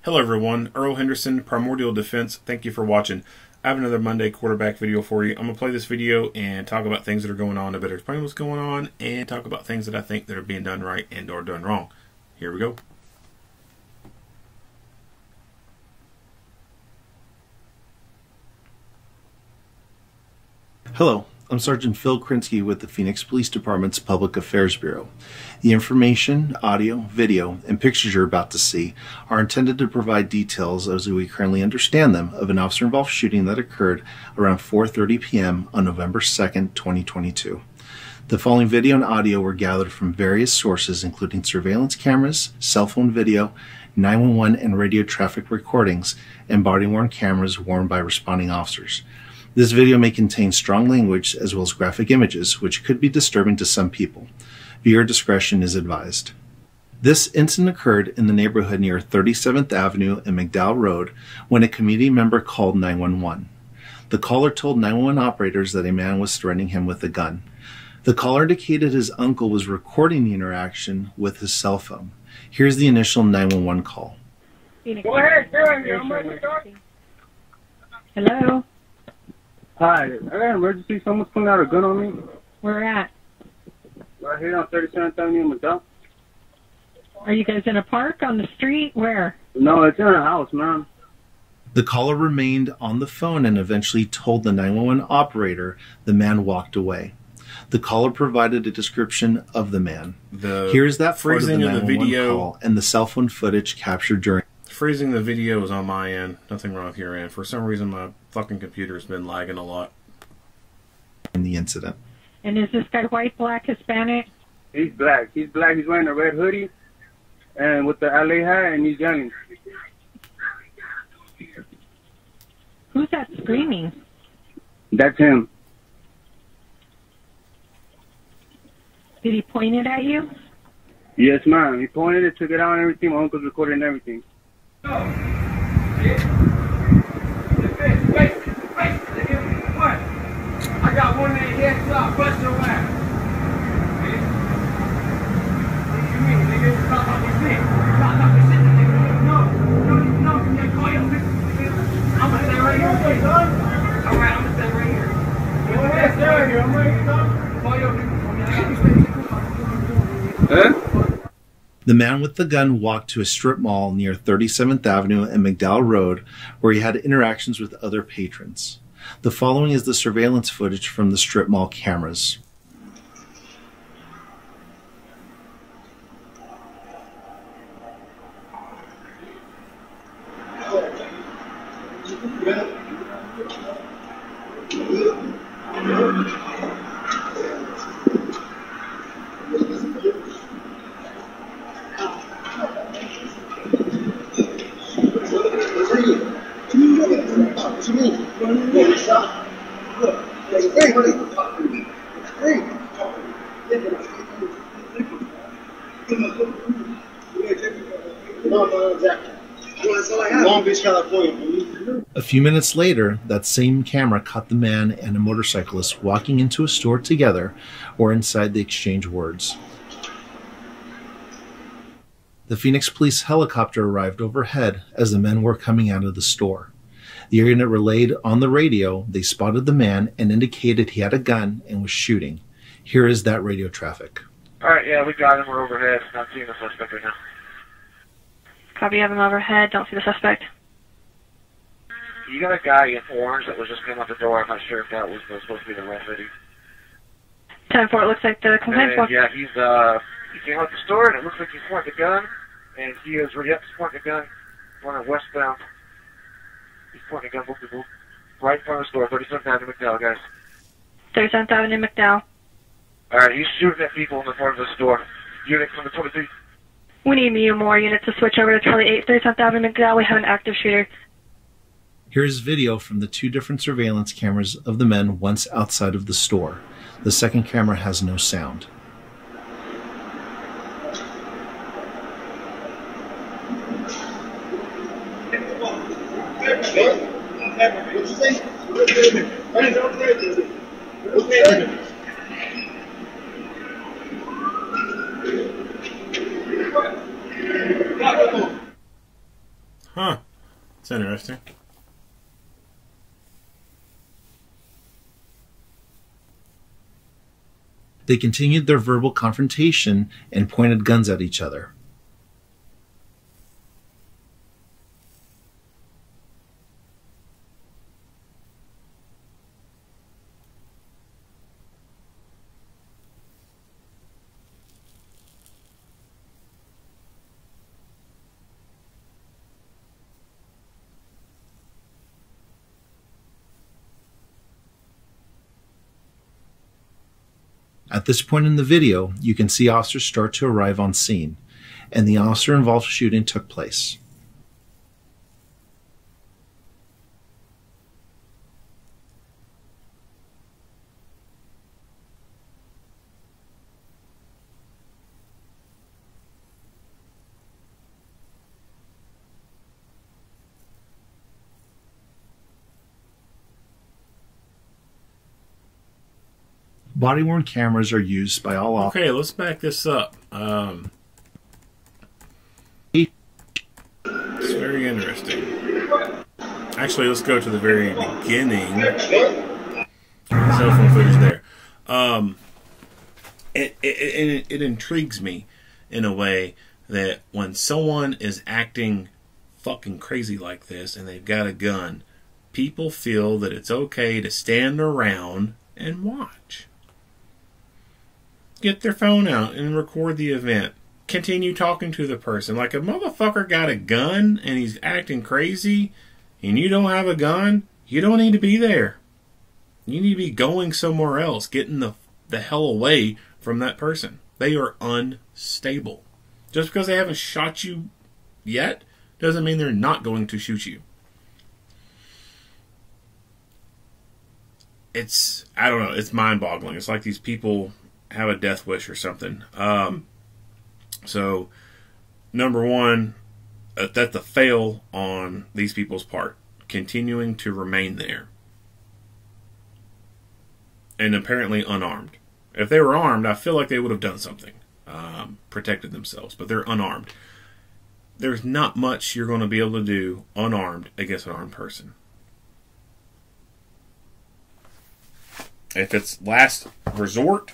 Hello everyone, Earl Henderson, Primordial Defense. Thank you for watching. I have another Monday quarterback video for you. I'm going to play this video and talk about things that are going on, to better explain what's going on, and talk about things that I think that are being done right and or done wrong. Here we go. Hello, I'm Sergeant Phil Krinsky with the Phoenix Police Department's Public Affairs Bureau. The information, audio, video, and pictures you're about to see are intended to provide details, as we currently understand them, of an officer-involved shooting that occurred around 4:30 p.m. on November 2nd, 2022. The following video and audio were gathered from various sources, including surveillance cameras, cell phone video, 911 and radio traffic recordings, and body-worn cameras worn by responding officers. This video may contain strong language as well as graphic images, which could be disturbing to some people. Viewer discretion is advised. This incident occurred in the neighborhood near 37th Avenue and McDowell Road when a community member called 911. The caller told 911 operators that a man was threatening him with a gun. The caller indicated his uncle was recording the interaction with his cell phone. Here's the initial 911 call. Go ahead, hello? Hi, I got an emergency. Someone's pulling out a gun on me. Where at? Right here on 37th Avenue in McDowell. Are you guys in a park, on the street? Where? No, it's in a house, man. The caller remained on the phone and eventually told the 911 operator the man walked away. The caller provided a description of the man. Here's that phrasing of the video call and the cell phone footage captured during. Freezing the video is on my end. Nothing wrong with your end. For some reason, my fucking computer's been lagging a lot. In the incident. And is this guy white, black, Hispanic? He's black. He's black. He's wearing a red hoodie and with the LA hat, and he's yelling. Who's that screaming? That's him. Did he point it at you? Yes, ma'am. He pointed it, took it out and everything. My uncle's recording and everything. Wait, what? I got one in the head, stop, bust your ass. What do you mean, nigga? Stop talking shit. Stop talking shit, nigga. No, you can't call your bitch. I'm gonna stay right here. Alright, I'm gonna stay right here. Go ahead, stay here. I'm ready to stop. Call your bitch. Huh? The man with the gun walked to a strip mall near 37th Avenue and McDowell Road, where he had interactions with other patrons. The following is the surveillance footage from the strip mall cameras. A few minutes later, that same camera caught the man and a motorcyclist walking into a store together or inside the exchange words. The Phoenix Police helicopter arrived overhead as the men were coming out of the store. The unit relayed on the radio they spotted the man and indicated he had a gun and was shooting. Here is that radio traffic. Alright, yeah, we got him. We're overhead. Not seeing the suspect right now. Copy, have him overhead. Don't see the suspect. You got a guy in orange that was just coming out the door. I'm not sure if that was supposed to be the red hoodie. 10-4, it looks like the complaint form. Yeah, he came out the store and it looks like he's pointing a gun. And he is, he's pointing a gun running westbound. He's pointing a gun, boop, right in front of the store, 37th Avenue, McDowell, guys. 37th Avenue, McDowell. Alright, he's shooting at people in the front of the store. Unit from the 23. We need more units to switch over to Charlie 8, 37th Avenue, McDowell. We have an active shooter. Here's video from the two different surveillance cameras of the men once outside of the store. The second camera has no sound. Huh. It's interesting. They continued their verbal confrontation and pointed guns at each other. At this point in the video, you can see officers start to arrive on scene, and the officer-involved shooting took place. Body-worn cameras are used by all officers. Okay, let's back this up. It's very interesting. Actually, let's go to the very beginning. Cell phone footage there. It intrigues me in a way that when someone is acting fucking crazy like this and they've got a gun, people feel that it's okay to stand around and watch. Get their phone out and record the event. Continue talking to the person. Like, a motherfucker got a gun and he's acting crazy and you don't have a gun, you don't need to be there. You need to be going somewhere else, getting the hell away from that person. They are unstable. Just because they haven't shot you yet doesn't mean they're not going to shoot you. I don't know, it's mind-boggling. It's like these people have a death wish or something. So, number one, that's a fail on these people's part. Continuing to remain there. And apparently unarmed. If they were armed, I feel like they would have done something. Protected themselves. But they're unarmed. There's not much you're going to be able to do unarmed against an armed person. If it's last resort,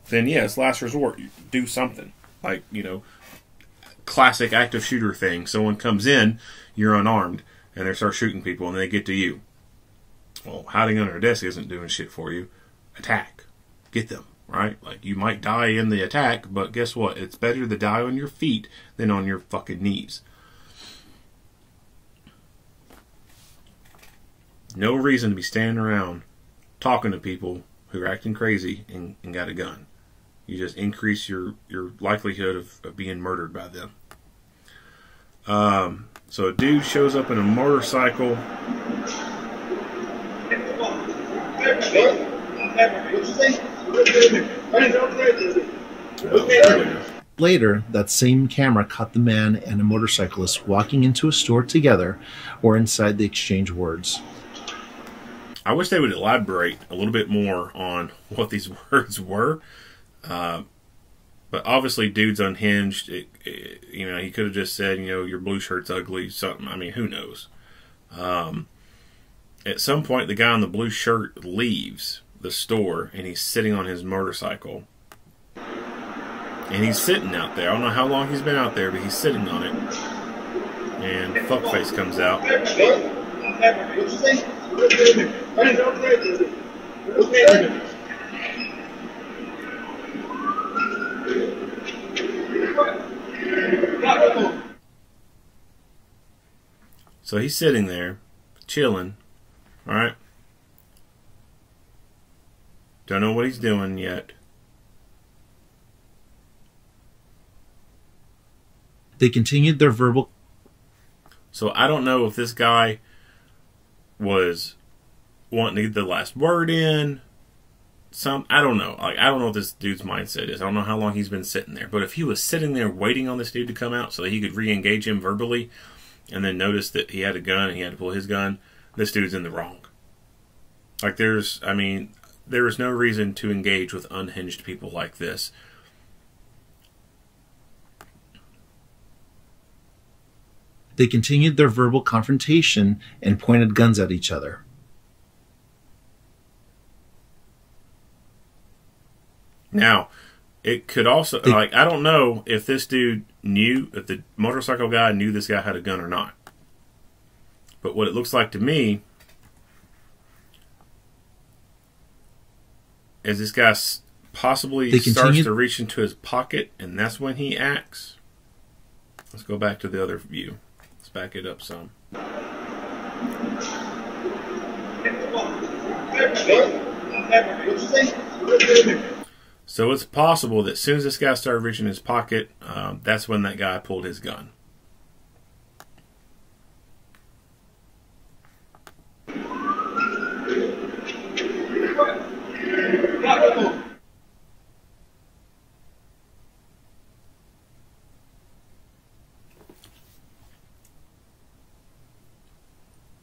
then yes, last resort. You do something. Like, you know, classic active shooter thing. Someone comes in, you're unarmed, and they start shooting people, and they get to you. Well, hiding under a desk isn't doing shit for you. Attack. Get them, right? Like, you might die in the attack, but guess what? It's better to die on your feet than on your fucking knees. No reason to be standing around talking to people who are acting crazy and got a gun. You just increase your likelihood of being murdered by them. So a dude shows up in a motorcycle. Later, that same camera caught the man and a motorcyclist walking into a store together, or inside they exchanged words. I wish they would elaborate a little bit more on what these words were. But obviously, dude's unhinged. You know, he could have just said, you know, your blue shirt's ugly, something. I mean, who knows? At some point, the guy in the blue shirt leaves the store, and he's sitting on his motorcycle. And he's sitting out there. I don't know how long he's been out there, but he's sitting on it. And fuckface comes out. So he's sitting there, chilling, alright? Don't know what he's doing yet. They continued their verbal... So I don't know if this guy was wanting to get the last word in. I don't know. Like, I don't know what this dude's mindset is. I don't know how long he's been sitting there. But if he was sitting there waiting on this dude to come out so that he could re-engage him verbally, and then notice that he had a gun and he had to pull his gun, this dude's in the wrong. Like, there is no reason to engage with unhinged people like this. They continued their verbal confrontation and pointed guns at each other. Now, it could also, like, I don't know if this dude knew, if the motorcycle guy knew this guy had a gun or not. But what it looks like to me is this guy possibly starts to reach into his pocket, and that's when he acts. Let's go back to the other view. Let's back it up some. So it's possible that as soon as this guy started reaching his pocket, that's when that guy pulled his gun.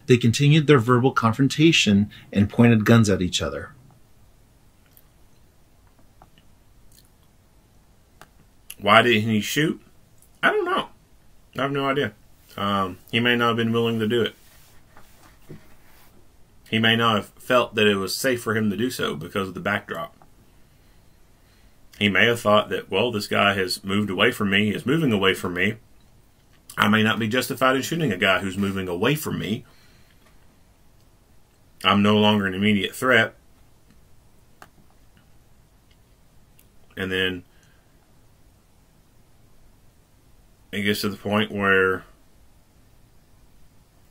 They continued their verbal confrontation and pointed guns at each other. Why didn't he shoot? I don't know. I have no idea. He may not have been willing to do it. He may not have felt that it was safe for him to do so because of the backdrop. He may have thought that, well, this guy has moved away from me, is moving away from me. I may not be justified in shooting a guy who's moving away from me. I'm no longer an immediate threat. And then it gets to the point where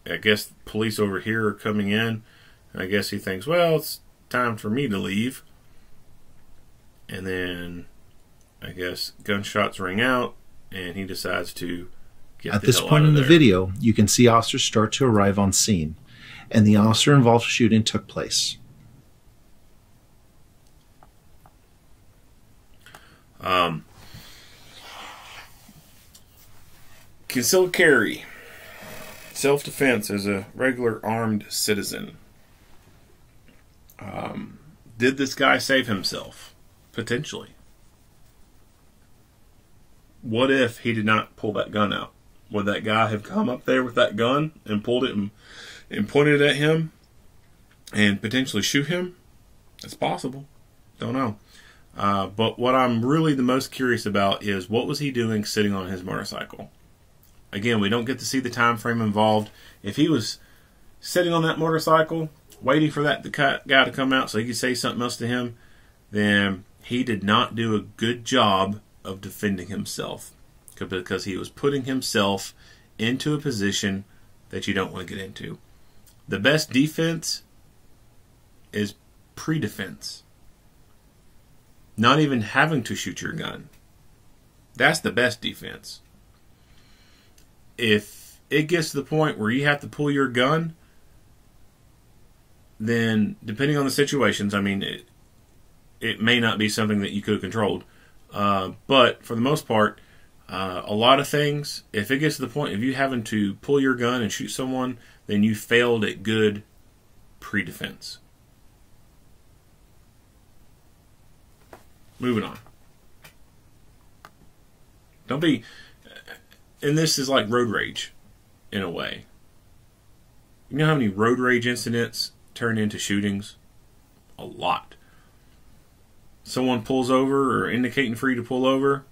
I guess police over here are coming in. And I guess he thinks, well, it's time for me to leave. And then I guess gunshots ring out and he decides to get At this point in the video, you can see officers start to arrive on scene, and the officer-involved shooting took place. Concealed carry. Self-defense as a regular armed citizen. Did this guy save himself? Potentially. What if he did not pull that gun out? Would that guy have come up there with that gun and pulled it and pointed it at him and potentially shoot him? It's possible. Don't know. But what I'm really the most curious about is what was he doing sitting on his motorcycle? Again, we don't get to see the time frame involved. If he was sitting on that motorcycle waiting for that guy to come out so he could say something else to him, then he did not do a good job of defending himself, because he was putting himself into a position that you don't want to get into. The best defense is pre-defense. Not even having to shoot your gun. That's the best defense. If it gets to the point where you have to pull your gun, then depending on the situations, I mean, it may not be something that you could have controlled. But for the most part, a lot of things, if it gets to the point of you having to pull your gun and shoot someone, then you failed at good pre-defense. Moving on. Don't be... And this is like road rage, in a way. You know how many road rage incidents turn into shootings? A lot. Someone pulls over or indicating for you to pull over.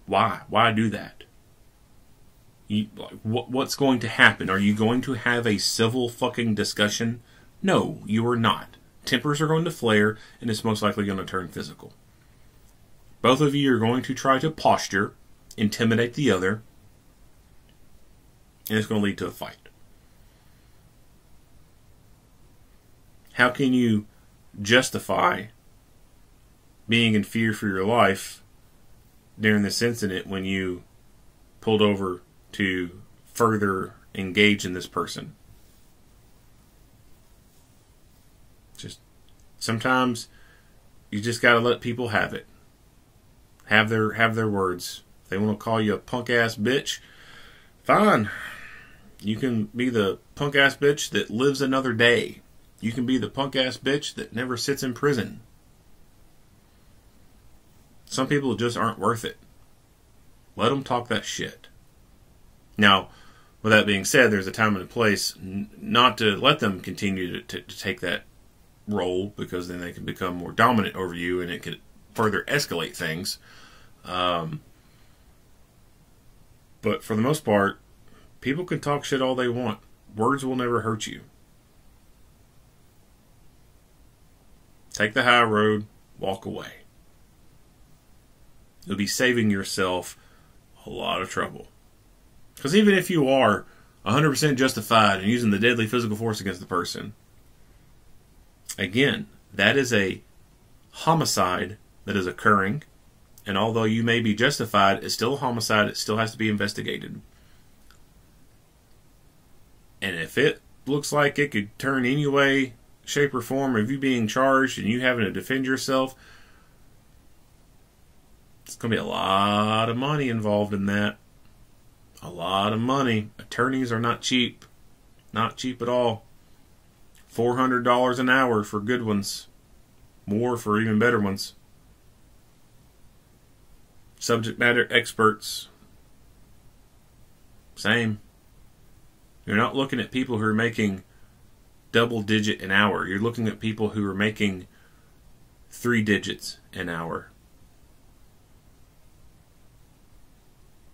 Why? Why do that? What's going to happen? Are you going to have a civil fucking discussion? No, you are not. Tempers are going to flare, and it's most likely going to turn physical. Both of you are going to try to posture, intimidate the other, and it's going to lead to a fight. How can you justify being in fear for your life during this incident when you pulled over to further engage in this person? Just sometimes you just got to let people have it. Have their words. If they want to call you a punk ass bitch, fine. You can be the punk ass bitch that lives another day. You can be the punk ass bitch that never sits in prison. Some people just aren't worth it. Let them talk that shit. Now, With that being said, there's a time and a place not to let them continue to take that role, because then they can become more dominant over you and it could further escalate things. But for the most part, people can talk shit all they want. Words will never hurt you. Take the high road, walk away. You'll be saving yourself a lot of trouble. Because even if you are 100% justified in using the deadly physical force against the person, again, that is a homicide that is occurring. And although you may be justified, it's still a homicide. It still has to be investigated. And if it looks like it could turn any way, shape, or form of you being charged and you having to defend yourself, it's going to be a lot of money involved in that. A lot of money. Attorneys are not cheap. Not cheap at all. $400 an hour for good ones. More for even better ones. Subject matter experts. Same. You're not looking at people who are making double digit an hour. You're looking at people who are making 3 digits an hour.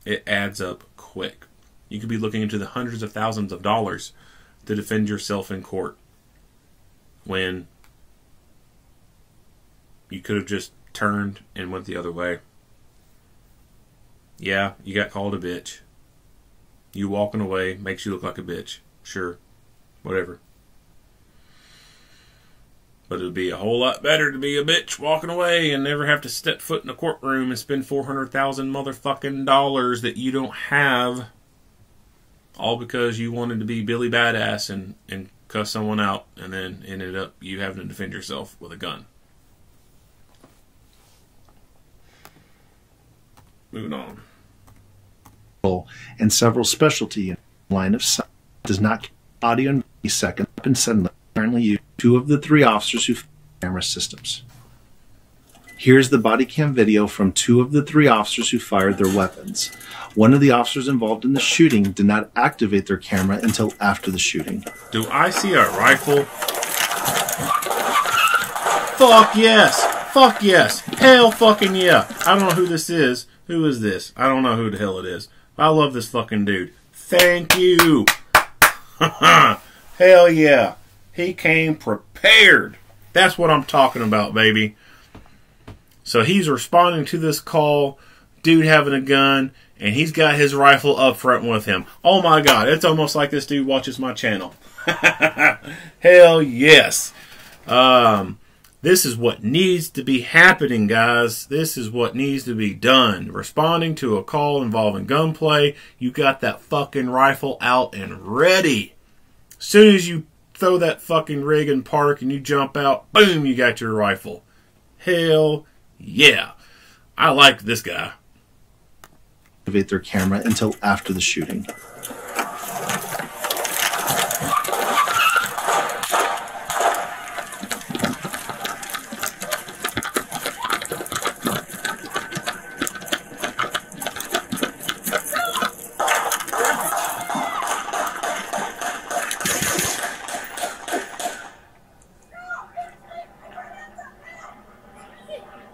It adds up quick. You could be looking into the hundreds of thousands of dollars to defend yourself in court, when you could have just turned and went the other way. Yeah, you got called a bitch. You walking away makes you look like a bitch. Sure. Whatever. But it would be a whole lot better to be a bitch walking away and never have to step foot in a courtroom and spend $400,000 motherfucking dollars that you don't have, all because you wanted to be Billy Badass and cuss someone out, and then ended up you having to defend yourself with a gun. Moving on. And several specialty line of sight does not audio and second and suddenly currently use 2 of the 3 officers who camera systems. Here's the body cam video from 2 of the 3 officers who fired their weapons. One of the officers involved in the shooting did not activate their camera until after the shooting. Do I see a rifle? Fuck yes! Fuck yes! Hell fucking yeah! I don't know who this is. Who is this? I don't know who the hell it is. I love this fucking dude. Thank you! Hell yeah! He came prepared. That's what I'm talking about, baby. So he's responding to this call, dude having a gun, and he's got his rifle up front with him. Oh my god, it's almost like this dude watches my channel. Hell yes. This is what needs to be happening, guys. This is what needs to be done. Responding to a call involving gunplay, you got that fucking rifle out and ready. As soon as you throw that fucking rig in park and you jump out, boom, you got your rifle. Hell yeah. I like this guy. Activate their camera until after the shooting.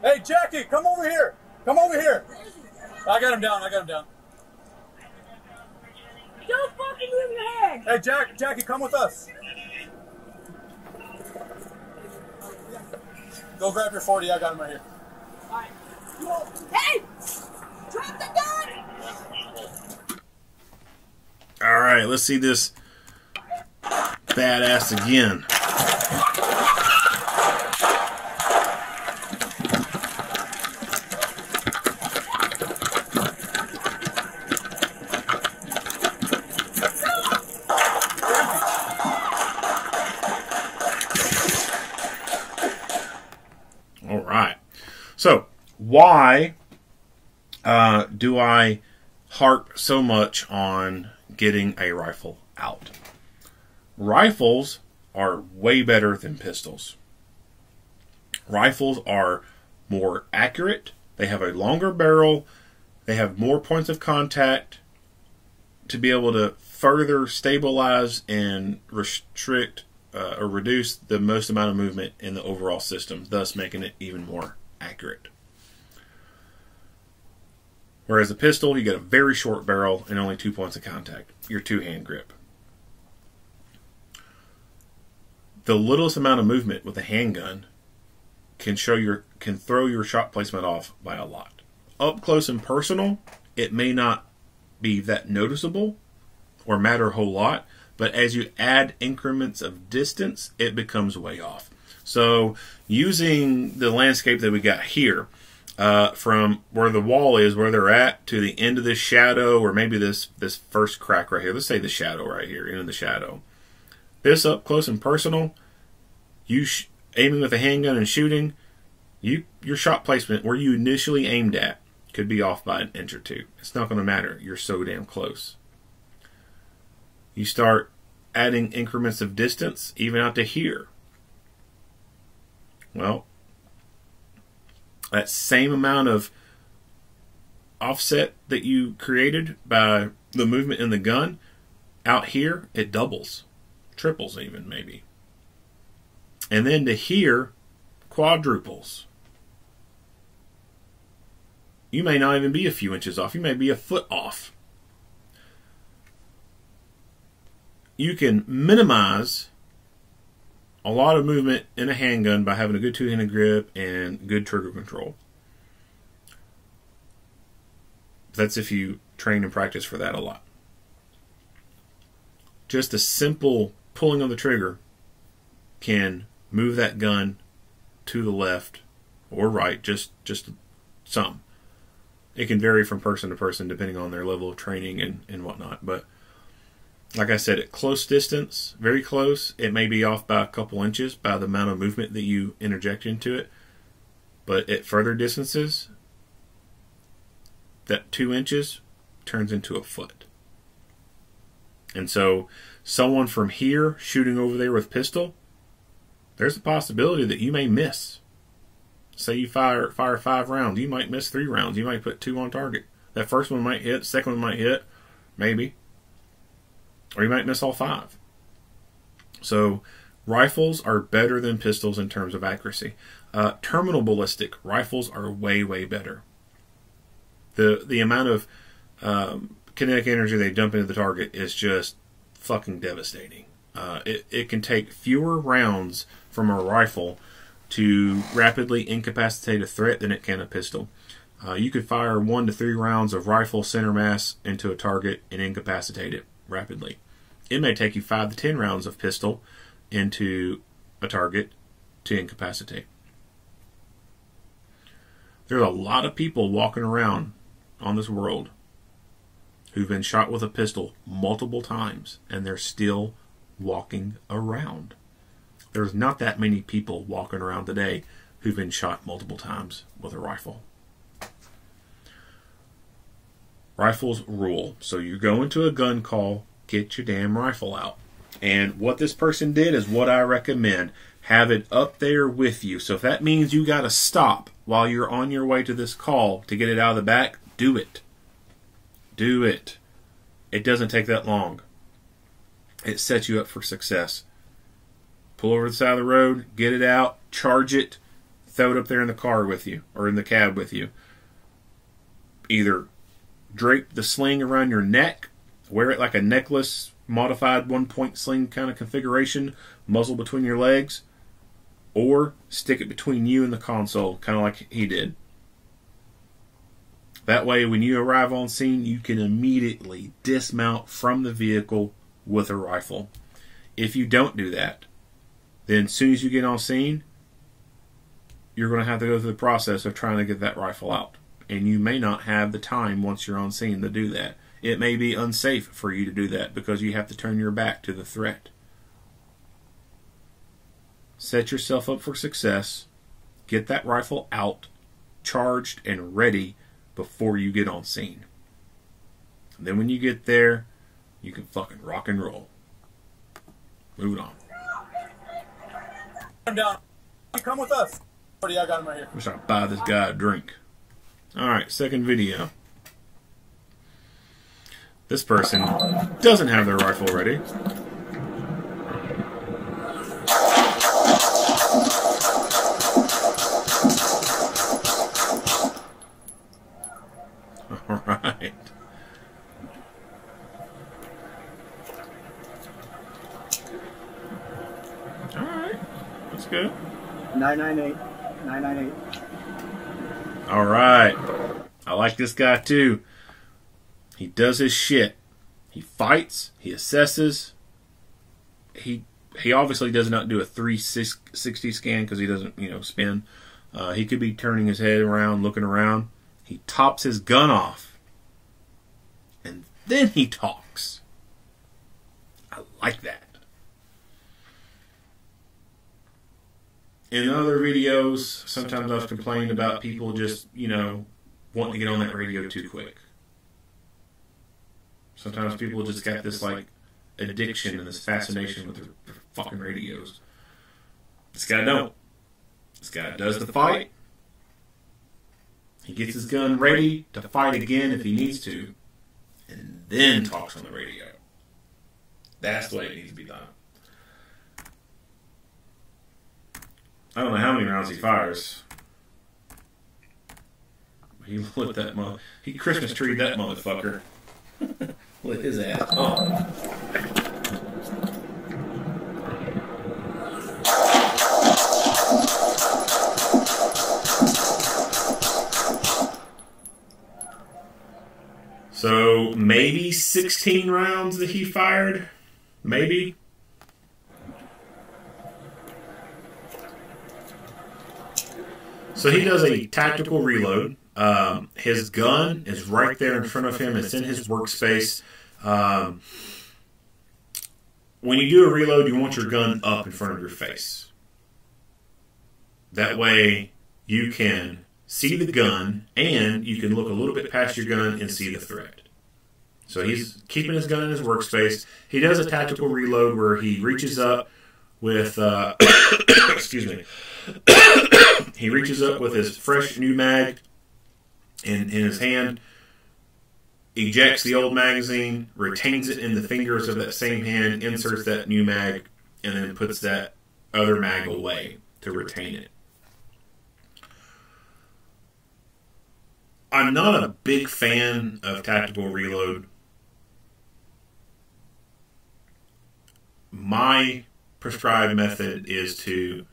Hey, Jackie, come over here. Come over here. I got him down. I got him down. Don't fucking move your head. Hey, Jackie, come with us. Go grab your 40. I got him right here. All right. Hey! Drop the gun! All right, let's see this badass again. All right. So, why do I harp so much on getting a rifle out? Rifles are way better than pistols. Rifles are more accurate. They have a longer barrel. They have more points of contact. to be able to further stabilize and restrict or reduce the most amount of movement in the overall system, thus making it even more accurate. Whereas a pistol, you get a very short barrel and only 2 points of contact, your two-hand grip. The littlest amount of movement with a handgun can throw your shot placement off by a lot. Up close and personal, it may not be that noticeable or matter a whole lot, but as you add increments of distance, it becomes way off. So using the landscape that we got here, from where the wall is, where they're at, to the end of this shadow, or maybe this first crack right here. Let's say the shadow right here, into the shadow. This up close and personal, you aiming with a handgun and shooting, your shot placement where you initially aimed at could be off by an inch or two. It's not going to matter. You're so damn close. You start adding increments of distance, even out to here. Well, that same amount of offset that you created by the movement in the gun, out here, it doubles. Triples even, maybe. And then to here, quadruples. You may not even be a few inches off. You may be a foot off. You can minimize a lot of movement in a handgun by having a good two-handed grip and good trigger control. That's if you train and practice for that a lot. Just a simple pulling on the trigger can move that gun to the left or right, just some. It can vary from person to person depending on their level of training and whatnot. But like I said, at close distance, very close, it may be off by a couple inches by the amount of movement that you interject into it. But at further distances, that 2 inches turns into a foot. And so someone from here shooting over there with pistol, there's a possibility that you may miss. Say you fire 5 rounds, you might miss 3 rounds. You might put 2 on target. That first one might hit, second one might hit, maybe. Or you might miss all 5. So rifles are better than pistols in terms of accuracy. Terminal ballistic rifles are way, way better. The amount of kinetic energy they dump into the target is just fucking devastating. It can take fewer rounds from a rifle to rapidly incapacitate a threat than it can a pistol. You could fire 1 to 3 rounds of rifle center mass into a target and incapacitate it rapidly. It may take you 5 to 10 rounds of pistol into a target to incapacitate. There's a lot of people walking around on this world who've been shot with a pistol multiple times and they're still walking around. There's not that many people walking around today who've been shot multiple times with a rifle. Rifles rule. So you go into a gun call, get your damn rifle out. And what this person did is what I recommend. Have it up there with you. So if that means you got to stop while you're on your way to this call to get it out of the back, do it. Do it. It doesn't take that long. It sets you up for success. Pull over to the side of the road, get it out, charge it, throw it up there in the car with you, or in the cab with you. Either drape the sling around your neck, wear it like a necklace, modified 1-point sling kind of configuration, muzzle between your legs, or stick it between you and the console, kind of like he did. That way, when you arrive on scene, you can immediately dismount from the vehicle with a rifle. If you don't do that, then as soon as you get on scene, you're going to have to go through the process of trying to get that rifle out. And you may not have the time once you're on scene to do that. It may be unsafe for you to do that because you have to turn your back to the threat. Set yourself up for success. Get that rifle out, charged and ready before you get on scene. And then when you get there, you can fucking rock and roll. Moving on. I'm down. Come with us. I got him right here. Wish I'd buy this guy a drink. Alright, second video. This person doesn't have their rifle ready. All right. All right. That's good. 998. 998. All right. I like this guy too. He does his shit. He fights. He assesses. He obviously does not do a 360 scan because he doesn't, spin. He could be turning his head around, looking around. He tops his gun off. And then he talks. I like that. In other videos, sometimes I've complained about people just, wanting to get on that radio too quick. Sometimes people just got this, addiction and this fascination with their fucking radios. This guy don't. This guy does the fight. He gets his gun ready to fight again if he needs to, and then talks on the radio. That's the way it needs to be done. I don't know how many rounds he fires. He lit that he Christmas treed that motherfucker. Lit his ass. Oh. So maybe 16 rounds that he fired. Maybe. So he does a tactical reload. His gun is right there in front of him. It's in his workspace. When you do a reload, you want your gun up in front of your face. That way you can see the gun and you can look a little bit past your gun and see the threat. So he's keeping his gun in his workspace. He does a tactical reload where he reaches up with, excuse me, he reaches up with his fresh new mag in his hand, ejects the old magazine, retains it in the fingers of that same hand, inserts that new mag, and then puts that other mag away to retain it. I'm not a big fan of tactical reload. My prescribed method is to,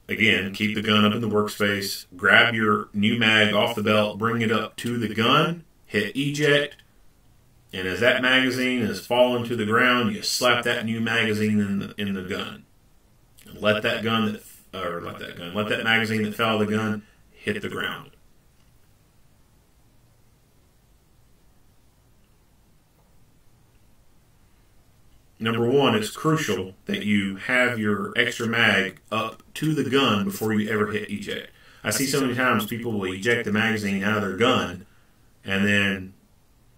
again, keep the gun up in the workspace, grab your new mag off the belt, bring it up to the gun, hit eject, and as that magazine is falling to the ground, you slap that new magazine in the gun. And let that magazine that fell out of the gun hit the ground. Number one, it's crucial that you have your extra mag up to the gun before you ever hit eject. I see so many times people will eject the magazine out of their gun and then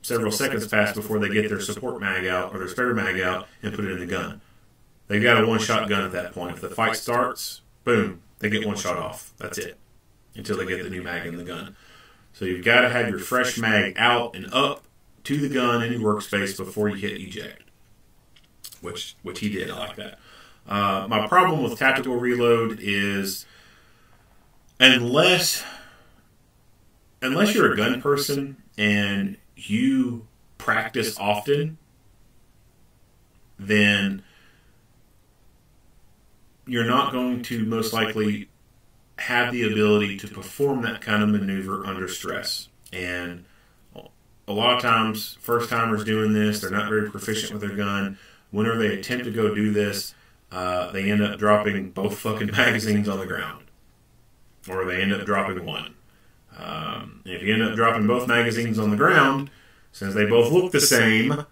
several seconds pass before they get their support mag out or their spare mag out and put it in the gun. They've got a one-shot gun at that point. If the fight starts, boom, they get one shot off. That's it. Until they get the new mag in the gun. So you've got to have your fresh mag out and up to the gun in your workspace before you hit eject. Which he did. I like that. My problem with tactical reload is unless you're a gun person and you practice often, then you're not going to most likely have the ability to perform that kind of maneuver under stress. And a lot of times, first-timers doing this, they're not very proficient with their gun. Whenever they attempt to go do this, they end up dropping both fucking magazines on the ground. Or they end up dropping one. If you end up dropping both magazines on the ground, since they both look the same,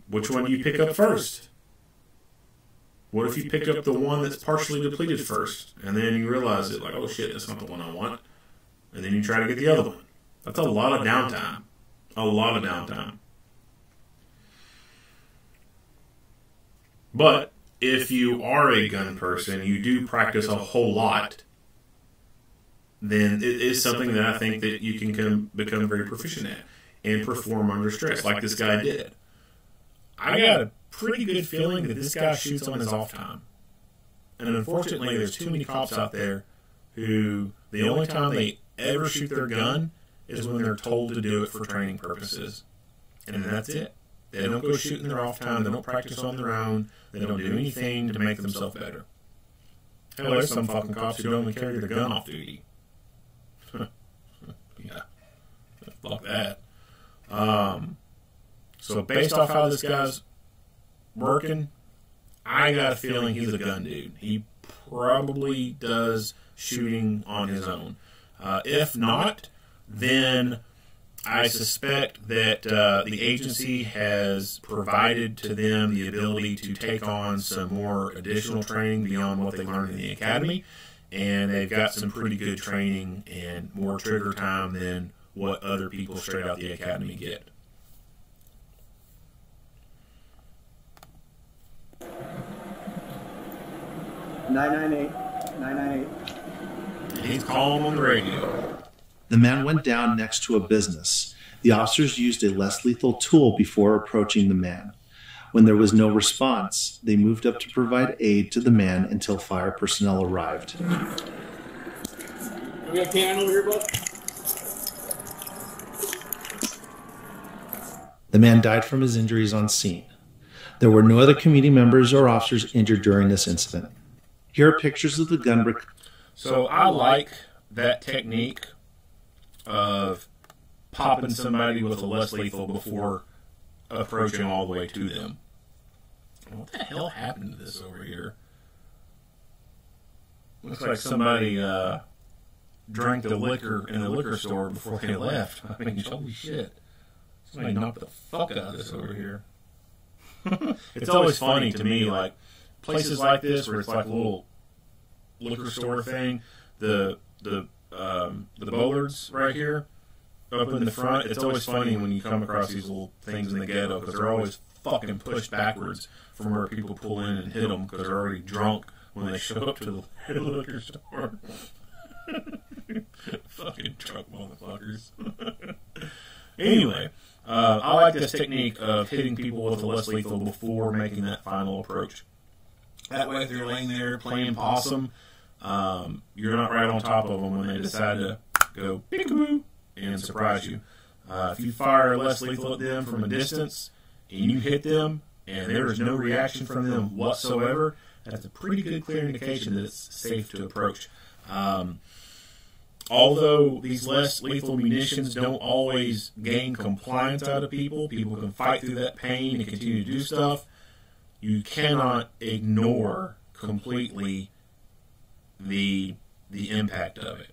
which one do you pick up first? What if you pick up the one that's partially depleted first, and then you realize it, like, oh shit, that's not the one I want, and then you try to get the other one? That's a lot of downtime. A lot of downtime. But if you are a gun person, you do practice a whole lot, then it is something that I think that you can become very proficient at. and perform under stress like this guy did. I got a pretty good feeling that this guy shoots on his off time. And unfortunately, there's too many cops out there who the only time they ever shoot their gun is when they're told to do it for training purposes. And that's it. They don't go shooting their off time. They don't practice on their own. They don't do anything to make themselves better. Hell, there's some fucking cops who don't even carry their gun off duty. Yeah. Fuck that. So based off how this guy's working, I got a feeling he's a gun dude. He probably does shooting on his own. If not, then I suspect that the agency has provided to them the ability to take on some more additional training beyond what they learned in the academy, and they've got some pretty good training and more trigger time than what other people straight out the academy get. He's calling on the radio. The man went down next to a business. The officers used a less lethal tool before approaching the man. When there was no response, they moved up to provide aid to the man until fire personnel arrived. We got a can over here, bud? The man died from his injuries on scene. There were no other community members or officers injured during this incident. Here are pictures of the gun. So I like that technique of popping somebody with a less lethal before approaching all the way to them. What the hell happened to this over here? Looks like somebody drank the liquor in the liquor store before they left. I mean, holy shit. Somebody knocked the fuck out of this over here. It's always funny to me, like, places like this where it's like a little liquor store thing, the bollards right here up in the front, it's always funny when you come across these little things in the ghetto because they're always fucking pushed backwards from where people pull in and hit them because they're already drunk when they show up to the liquor store. Fucking drunk motherfuckers. Anyway, I like this technique of hitting people with a less lethal before making that final approach. That way, if you're laying there playing possum, you're not right on top of them when they decide to go peekaboo and surprise you. If you fire less lethal at them from a distance and you hit them and there is no reaction from them whatsoever, that's a pretty good clear indication that it's safe to approach. Although these less lethal munitions don't always gain compliance out of people, people can fight through that pain and continue to do stuff, you cannot ignore completely the impact of it.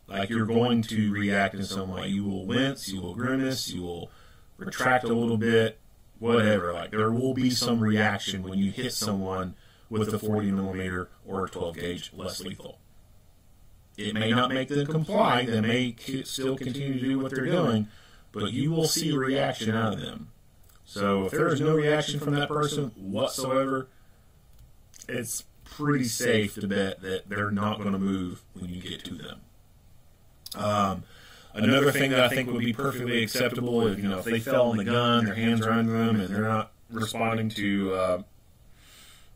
Like, you're going to react in some way. You will wince, you will grimace, you will retract a little bit, whatever. Like, there will be some reaction when you hit someone with a 40mm or a 12 gauge less lethal. It may not make them comply, they may still continue to do what they're doing, but you will see a reaction out of them. So if there is no reaction from that person whatsoever, it's pretty safe to bet that they're not going to move when you get to them. Another thing that I think would be perfectly acceptable is, if they fell on the gun, their hands are under them, and they're not responding to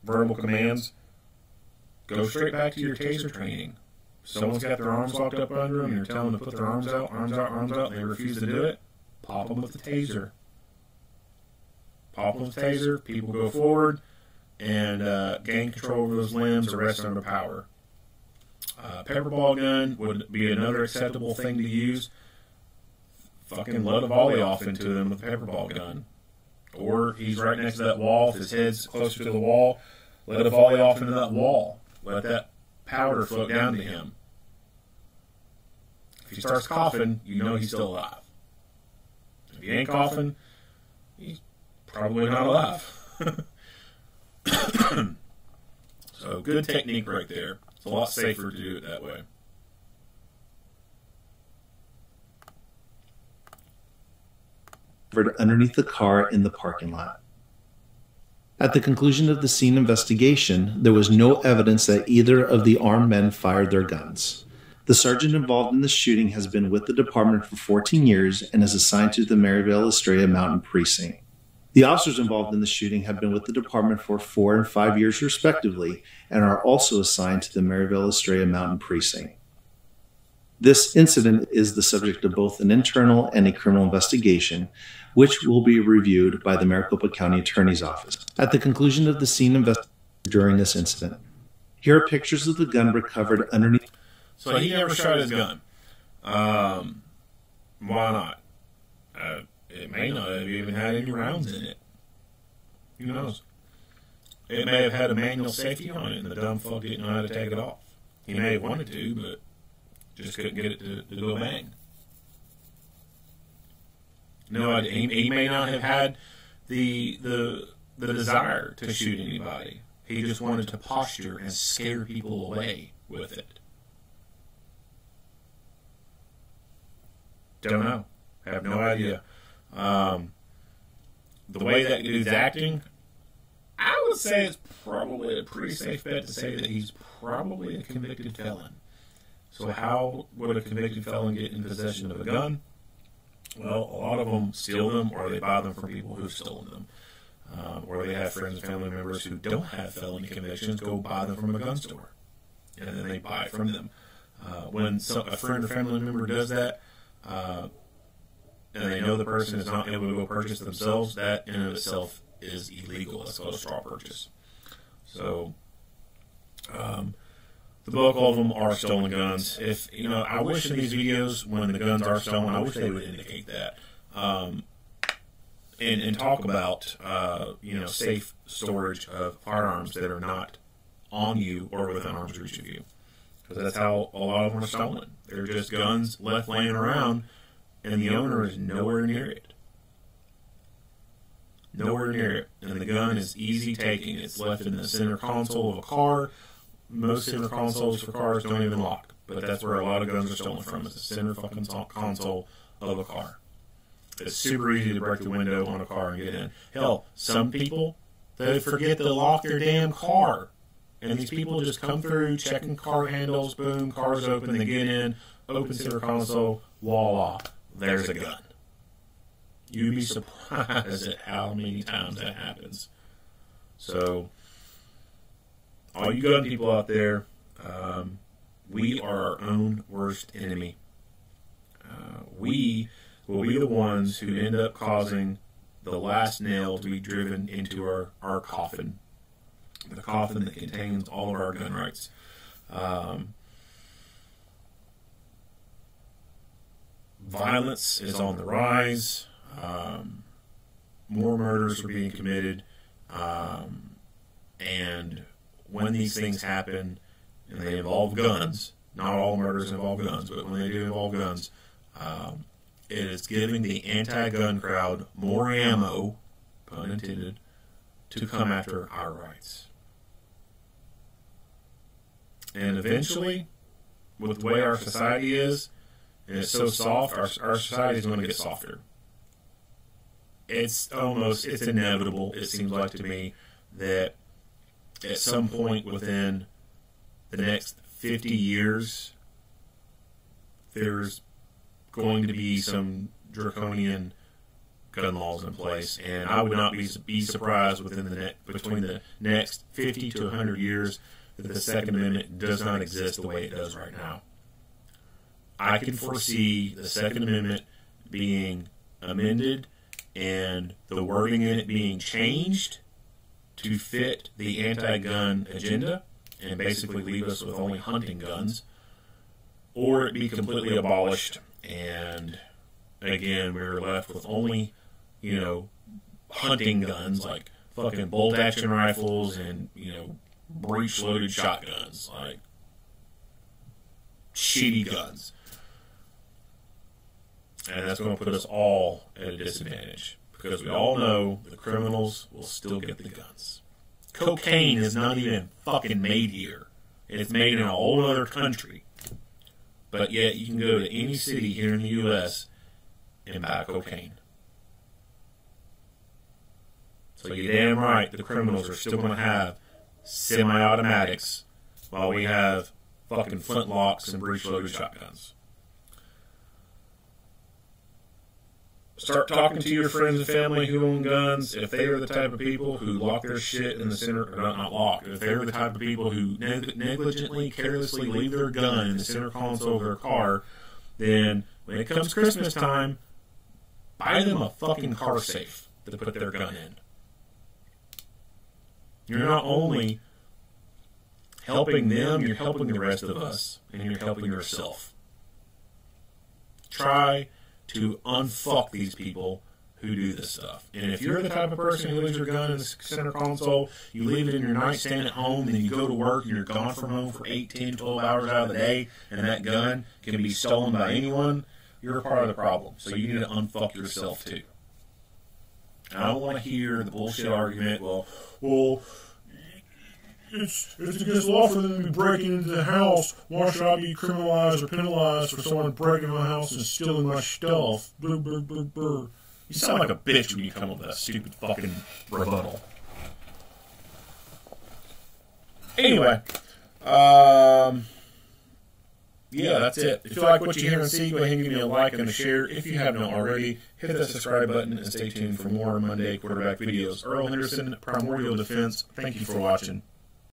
verbal commands, go straight back to your taser training. Someone's got their arms locked up under them, and you're telling them to put their arms out, and they refuse to do it, pop them with the taser. Pop them with the taser, people go forward, and gain control over those limbs, arrest under power. Pepper ball gun would be another acceptable thing to use. Fucking let a volley off into them with a pepper ball gun. Or he's right next to that wall, if his head's closer to the wall, let a volley off into that wall. Let that powder float down to him. If he starts coughing, you know he's still alive. If he ain't coughing, he's probably not alive. So good technique right there. It's a lot safer to do it that way. Underneath the car in the parking lot. At the conclusion of the scene investigation, there was no evidence that either of the armed men fired their guns. The sergeant involved in the shooting has been with the department for 14 years and is assigned to the Maryvale Estrella Mountain Precinct. The officers involved in the shooting have been with the department for 4 and 5 years respectively and are also assigned to the Maryvale Estrella Mountain Precinct. This incident is the subject of both an internal and a criminal investigation, which will be reviewed by the Maricopa County Attorney's Office. At the conclusion of the scene investigation during this incident, here are pictures of the gun recovered underneath. So he never shot his gun. Why not? It may not have even had any rounds in it. Who knows? It may have had a manual safety on it, and the dumb fuck didn't know how to take it off. He may have wanted to, but just couldn't get it to do a bang. No, he may not have had the desire to shoot anybody. He just wanted to posture and scare people away with it. Don't know. Have no idea. The way that dude's acting, I would say it's probably a pretty safe bet to say that he's probably a convicted felon. So how would a convicted felon get in possession of a gun? Well, a lot of them steal them, or they buy them from people who've stolen them. Or they have friends and family members who don't have felony convictions go buy them from a gun store, and then they buy it from them. When a friend or family member does that, and they know the person is not able to go purchase themselves, that in and of itself is illegal. That's called a straw purchase. So, the bulk of them are stolen guns. If I wish in these videos when the guns are stolen, I wish they would indicate that, and talk about safe storage of firearms that are not on you or within arm's reach of you, because that's how a lot of them are stolen. They're just guns left laying around, and the owner is nowhere near it. Nowhere near it, and the gun is easy taking. It's left in the center console of a car. Most center consoles for cars don't even lock, but that's where a lot of guns are stolen from. It's the center fucking console of a car. It's super easy to break the window on a car and get in. Hell, some people, they forget to lock their damn car. And these people just come through, checking car handles, boom, car's open, they get in, open center console, voila, there's a gun. You'd be surprised at how many times that happens. So, all you gun people out there, we are our own worst enemy. We will be the ones who end up causing the last nail to be driven into our coffin. The coffin that contains all of our gun rights. Violence is on the rise. More murders are being committed. And when these things happen, and they involve guns, not all murders involve guns, but when they do involve guns, it is giving the anti-gun crowd more ammo, pun intended, to come after our rights. And eventually, with the way our society is, and it's so soft, our society is going to get softer. It's inevitable, it seems like to me, that at some point within the next 50 years, there's going to be some draconian gun laws in place, and I would not be surprised between the next 50 to 100 years that the Second Amendment does not exist the way it does right now. I can foresee the Second Amendment being amended and the wording in it being changed to fit the anti-gun agenda and basically leave us with only hunting guns, or it be completely abolished and again we're left with only hunting guns like fucking bolt action rifles and breech loaded shotguns, like shitty guns. And that's going to put us all at a disadvantage, because we all know the criminals will still get the guns. Cocaine is not even fucking made here. It's made in a whole other country. But yet you can go to any city here in the U.S. and buy cocaine. So you're damn right the criminals are still going to have semi-automatics while we have fucking flintlocks and breech-loaded shotguns. Start talking to your friends and family who own guns. If they are the type of people who lock their shit in the center, or not lock, if they're the type of people who negligently, carelessly leave their gun in the center console of their car, then when it comes Christmas time, buy them a fucking car safe to put their gun in. You're not only helping them, you're helping the rest of us, and you're helping yourself. Try to unfuck these people who do this stuff. And if you're the type of person who leaves your gun in the center console, you leave it in your nightstand at home, and then you go to work, and you're gone from home for 8, 10, 12 hours out of the day, and that gun can be stolen by anyone, you're a part of the problem. So you need to unfuck yourself too. And I don't want to hear the bullshit argument, well, it's against law for them to be breaking into the house. Why should I be criminalized or penalized for someone breaking my house and stealing my stuff? Brr, brr, brr, brr. You sound like a bitch when you come up with that stupid fucking rebuttal. Anyway, yeah, that's it. If you like what you hear and see, go ahead and give me a like and a share. If you have not already, hit that subscribe button and stay tuned for more Monday quarterback videos. Earl Henderson, Primordial Defense, thank you for watching.